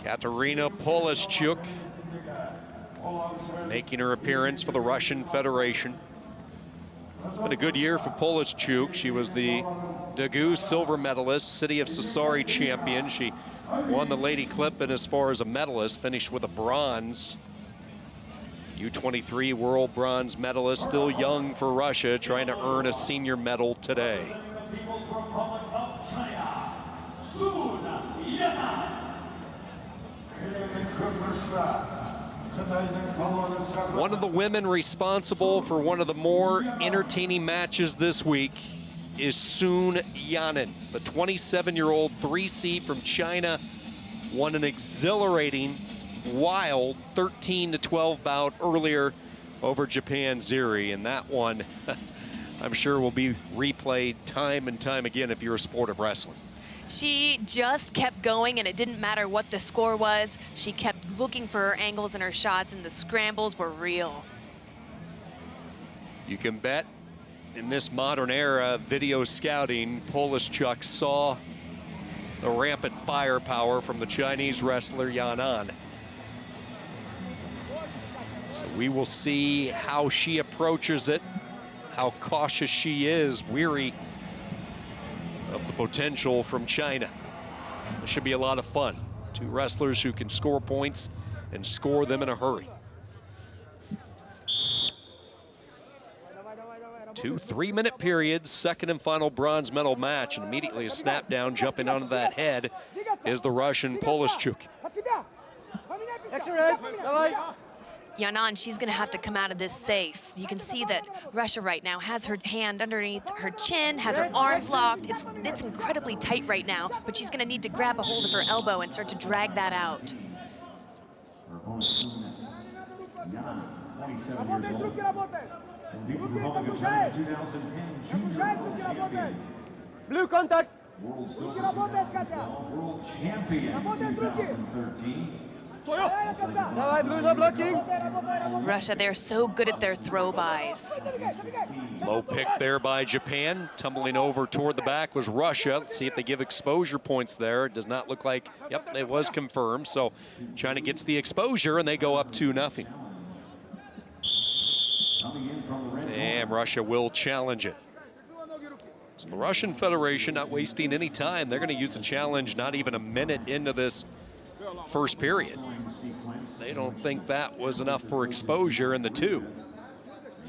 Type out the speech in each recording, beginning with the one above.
Katerina POLESHCHUK making her appearance for the Russian Federation. Been a good year for POLESHCHUK. She was the Daegu silver medalist, City of Sassari champion. She won the Lady Clip, and as far as a medalist, finished with a bronze. U23 world bronze medalist, still young for Russia, trying to earn a senior medal today. One of the women responsible for one of the more entertaining matches this week is Sun Yanan. The 27-year-old 3C from China won an exhilarating, wild 13-12 bout earlier over Japan's Ziri, and that one I'm sure will be replayed time and time again if you're a sport of wrestling. She just kept going, and it didn't matter what the score was. She kept looking for her angles and her shots, and the scrambles were real. You can bet in this modern era of video scouting, POLESHCHUK saw the rampant firepower from the Chinese wrestler Yanan. So we will see how she approaches it, how cautious she is, weary of the potential from China. It should be a lot of fun. Two wrestlers who can score points and score them in a hurry. 2 3-minute periods, second and final bronze medal match, and immediately a snap down jumping onto that head is the Russian POLESHCHUK. Yanan, she's going to have to come out of this safe. You can see that Russia right now has her hand underneath her chin, has her arms locked. It's incredibly tight right now, but she's going to need to grab a hold of her elbow and start to drag that out. Blue contact. World champion 2013. Russia, they're so good at their throw-bys. Low pick there by Japan. Tumbling over toward the back was Russia. Let's see if they give exposure points there. It does not look like, yep, it was confirmed. So China gets the exposure and they go up 2-0. And Russia will challenge it. So the Russian Federation not wasting any time. They're going to use the challenge not even a minute into this first period. They don't think that was enough for exposure in the 2. You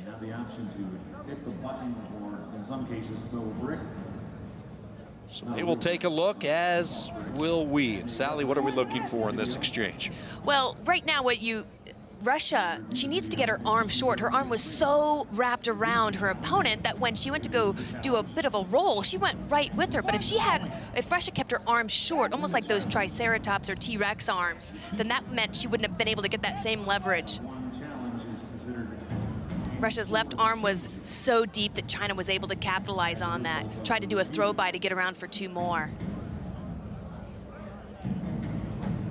have the option to hit the button or, in some cases, throw a brick. So they will take a look, as will we. And Sally, what are we looking for in this exchange? Well, right now Russia, she needs to get her arm short. Her arm was so wrapped around her opponent that when she went to go do a bit of a roll, she went right with her. But if Russia kept her arm short, almost like those Triceratops or T-Rex arms, then that meant she wouldn't have been able to get that same leverage. Russia's left arm was so deep that China was able to capitalize on that. Tried to do a throw-by to get around for 2 more.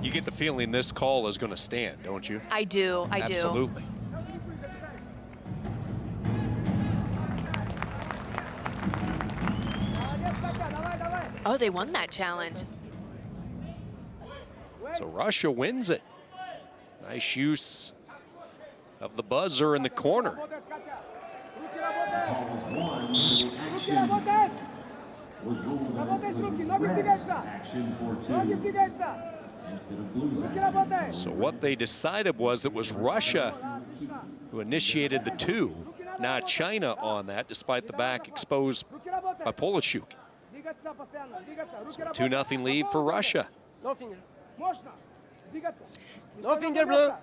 You get the feeling this call is going to stand, don't you? I do, I do. Absolutely. Oh, they won that challenge. So Russia wins it. Nice use of the buzzer in the corner. Was ruled action for 2. So what they decided was it was Russia who initiated the 2, not China on that, despite the back exposed by POLESHCHUK. So 2-0 lead for Russia. No finger. No finger, blue.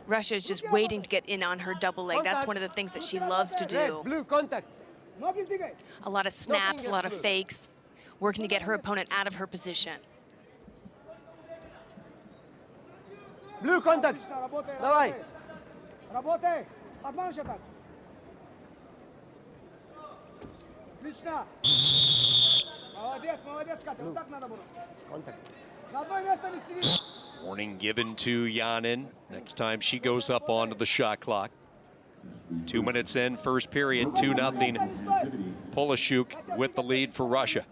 Russia is just waiting to get in on her double leg. That's one of the things that she loves to do. Blue contact. A lot of snaps, a lot of fakes, working to get her opponent out of her position. Blue contact. Давай. Contact. Warning given to Yanan. Next time she goes up onto the shot clock. 2 minutes in, first period, 2-0. POLESHCHUK with the lead for Russia.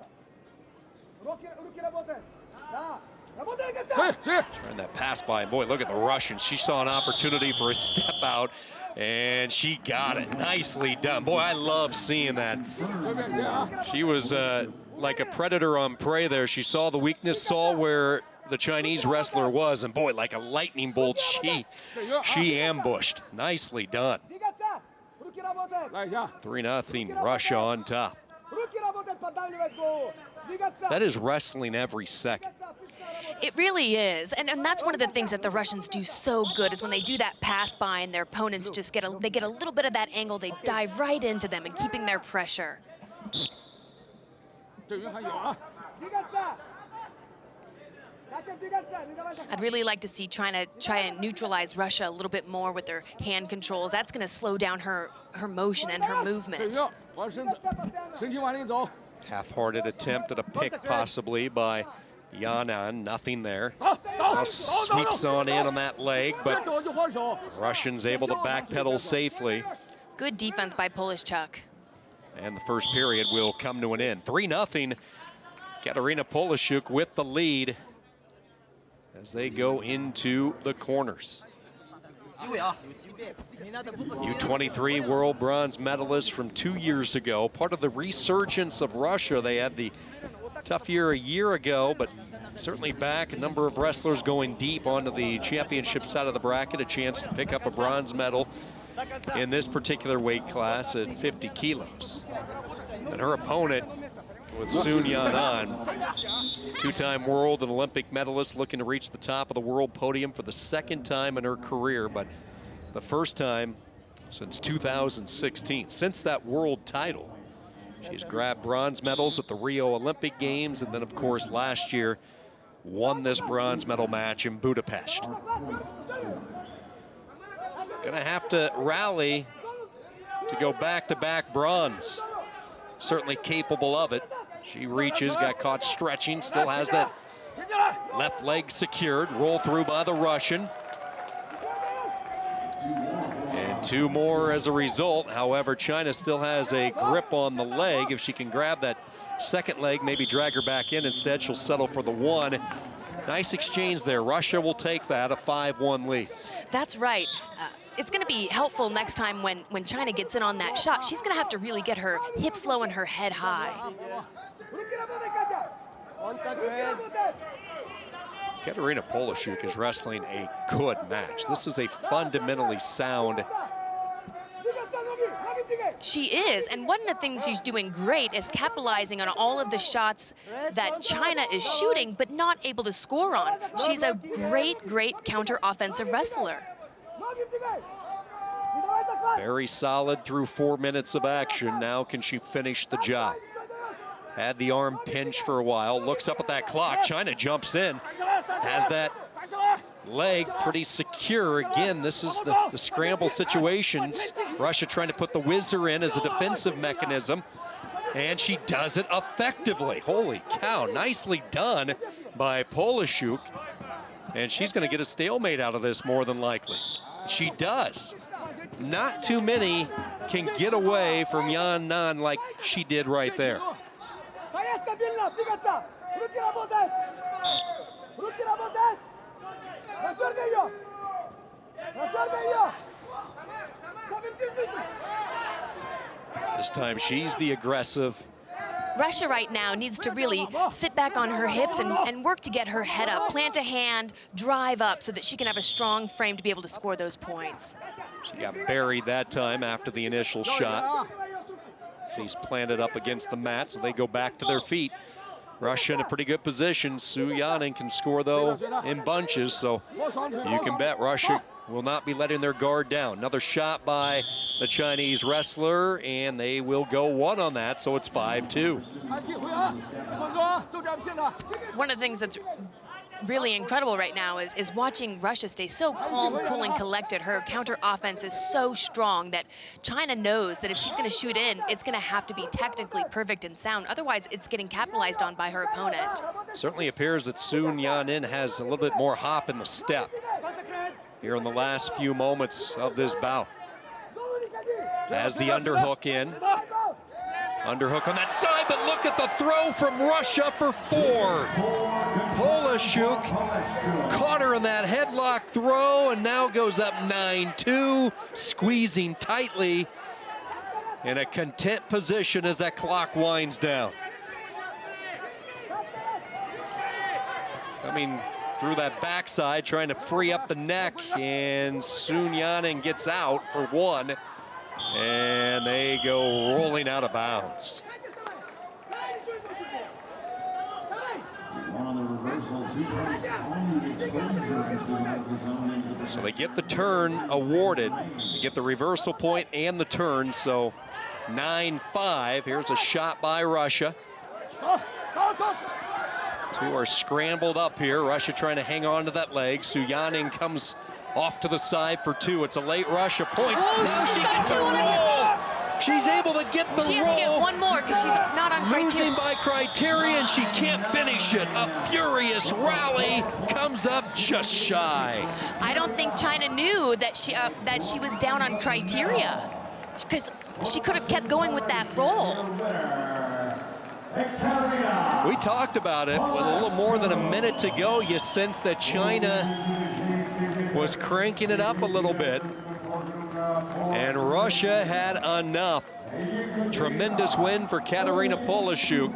Trying that pass by, boy, look at the Russian. She saw an opportunity for a step out, and she got it. Nicely done. Boy, I love seeing that. She was like a predator on prey there. She saw the weakness, saw where the Chinese wrestler was, and boy, like a lightning bolt, she ambushed. Nicely done. 3-0, Russia on top. That is wrestling every second. It really is, and that's one of the things that the Russians do so good is when they do that pass by and their opponents just get a little bit of that angle, they dive right into them and keeping their pressure. I'd really like to see China try and neutralize Russia a little bit more with their hand controls. That's going to slow down her motion and her movement. Half-hearted attempt at a pick possibly by Yanan, nothing there. Now sweeps on in on that leg, but Russians able to backpedal safely. Good defense by POLESHCHUK. And the first period will come to an end. 3-0, Katarina POLESHCHUK with the lead as they go into the corners. U23 world bronze medalist from 2 years ago, part of the resurgence of Russia. They had the tough year a year ago, but certainly back. A number of wrestlers going deep onto the championship side of the bracket, a chance to pick up a bronze medal in this particular weight class at 50 kilos. And her opponent with Sun Yanan, two-time world and Olympic medalist, looking to reach the top of the world podium for the second time in her career, but the first time since 2016. Since that world title, she's grabbed bronze medals at the Rio Olympic Games, and then, of course, last year won this bronze medal match in Budapest. Gonna have to rally to go back-to-back bronze. Certainly capable of it. She reaches, got caught stretching, still has that left leg secured. Roll through by the Russian. And two more as a result. However, China still has a grip on the leg. If she can grab that second leg, maybe drag her back in. Instead, she'll settle for the one. Nice exchange there. Russia will take that, a 5-1 lead. That's right. It's going to be helpful next time when China gets in on that shot. She's going to have to really get her hips low and her head high. Katarina POLESHCHUK is wrestling a good match. This is a fundamentally sound. She is, and one of the things she's doing great is capitalizing on all of the shots that China is shooting but not able to score on. She's a great counter-offensive wrestler. Very solid through 4 minutes of action. Now can she finish the job? Had the arm pinched for a while, looks up at that clock. China jumps in, has that leg pretty secure. Again, this is the scramble situations. Russia trying to put the whizzer in as a defensive mechanism, and she does it effectively. Holy cow, nicely done by POLESHCHUK. And she's gonna get a stalemate out of this more than likely. She does. Not too many can get away from Yanan like she did right there. This time she's the aggressive. Russia right now needs to really sit back on her hips and work to get her head up, plant a hand, drive up so that she can have a strong frame to be able to score those points. She got buried that time after the initial shot. Face planted up against the mat, so they go back to their feet. Russia in a pretty good position. Sun Yanan can score, though, in bunches, so you can bet Russia will not be letting their guard down. Another shot by the Chinese wrestler, and they will go one on that, so it's 5-2. One of the things that's really incredible right now is watching Russia stay so calm, cool, and collected. Her counter offense is so strong that China knows that if she's going to shoot in, it's going to have to be technically perfect and sound. Otherwise, it's getting capitalized on by her opponent. Certainly appears that Sun Yanan has a little bit more hop in the step here in the last few moments of this bout. Has the underhook in. Underhook on that side, but look at the throw from Russia for 4. Poleshchuk caught her in that headlock throw and now goes up 9-2, squeezing tightly in a content position as that clock winds down. Coming through that backside, trying to free up the neck, and Sun Yanin gets out for 1, and they go rolling out of bounds. One on the reversal, 2 points on the exposure as we have the zone into the So they get the turn awarded. They get the reversal point and the turn, so 9-5. Here's a shot by Russia. Two are scrambled up here. Russia trying to hang on to that leg. Sun Yanin comes off to the side for 2. It's a late Russia point. Oh, she's got 2 on it. She's able to get the She roll. has to get 1 more because she's not on criteria. Losing by criterion, she can't finish it. A furious rally comes up just shy. I don't think China knew that she was down on criteria, because she could have kept going with that roll. We talked about it with a little more than a minute to go. You sense that China was cranking it up a little bit, and Russia had enough. Tremendous win for Katerina Poleshchuk.